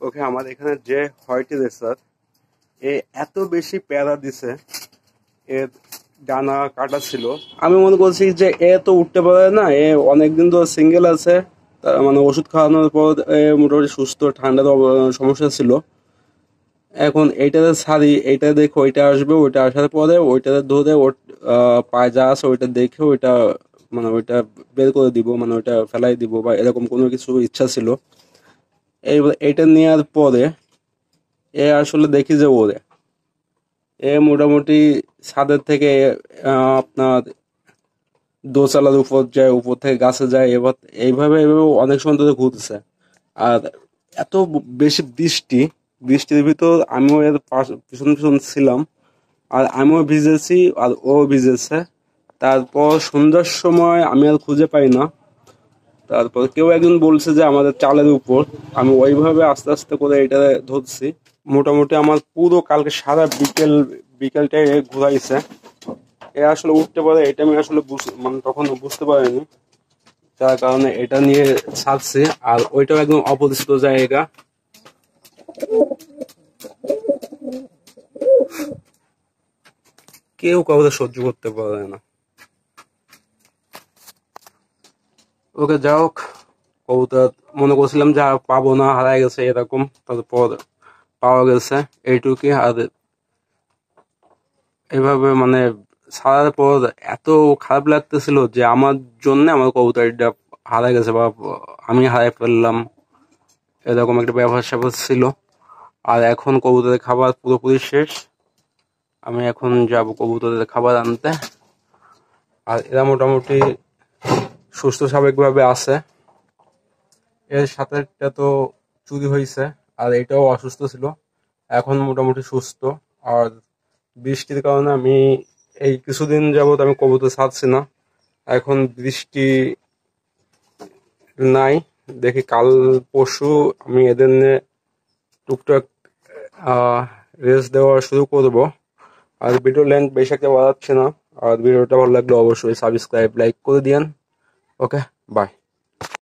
ওকে, আমার এখানে যে হোয়াইট রেসার এ এত বেশি প্যারা দিছে, এর ডানা কাটা ছিল। আমি মনে করছি যে এ তো উঠতে পারে না, এ অনেকদিন তো সিঙ্গেল আছে, তার মানে ওষুধ খাওয়ানোর পর এ মোটামুটি সুস্থ, ঠান্ডার সমস্যা ছিল। এখন এইটাতে ছাড়ি, এইটা দেখে ওইটা আসবে, ওইটা আসার পরে ওইটাতে ধরে ওর পায়ে যা আছে ওইটা দেখে ওইটা মানে ওইটা বের করে দিব, মানে ওইটা ফেলাই দিব বা এরকম কোনো কিছু ইচ্ছা ছিল। এইবার এইটা নেওয়ার পরে এ আসলে দেখি যে ওরে এ মোটামুটি ছাদের থেকে আপনার দোতলার উপর যায়, উপর থেকে গাছে যায়, এবার এইভাবে এইভাবে অনেক সময় ধরে ঘুরতেছে। আর এত বেশি বৃষ্টির ভিতর আমিও এর পিছন পিছন ছিলাম, আর আমিও ভিজেছি আর ও ভিজেছে। তারপর সন্ধ্যার সময় আমি আর খুঁজে পাই না। তারপর কেউ একজন বলছে যে আমাদের চালের উপর, আমি ওইভাবে আস্তে আস্তে করে এটা ধরছি। মোটামুটি আমার পুরো কালকে সারা বিকেলটাই ঘুরাইছে। এ আসলে উঠতে পারে এটা আমি আসলে মানে তখন বুঝতে পারিনি, যার কারণে এটা নিয়ে ছাড়ছি। আর ওইটাও একদম অপরিচিত জায়গা, কেউ কাউকে সহ্য করতে পারে না। ওকে, যা হোক, কবুতর মনে করছিলাম যা পাবো না, হারাই গেছে এরকম, তারপর পাওয়া গেছে এইটুকুই। আর এভাবে মানে ছাড়ার পর এত খারাপ লাগতেছিল যে আমার জন্য আমার কবুতরটা হারাই গেছে বা আমি হারাই ফেললাম, এরকম একটা ব্যাপার স্যাপার ছিল। আর এখন কবুতরের খাবার পুরোপুরি শেষ, আমি এখন যাব কবুতরের খাবার আনতে। আর এরা মোটামুটি সুস্থ স্বাভাবিকভাবে আছে। এর সাথে একটা তো চুরি হয়েছে, আর এটাও অসুস্থ ছিল, এখন মোটামুটি সুস্থ। আর বৃষ্টির কারণে আমি এই কিছুদিন যাবত আমি কবুতর ছাড়ছি না। এখন বৃষ্টি নাই, দেখি কাল পরশু আমি এদের নিয়ে টুকটাক রেস্ট দেওয়া শুরু করব। আর ভিডিও লেন্থ বেশি একটা বাড়াচ্ছি না। আর ভিডিওটা ভালো লাগলে অবশ্যই সাবস্ক্রাইব লাইক করে দিয়েন। ওকে, বাই।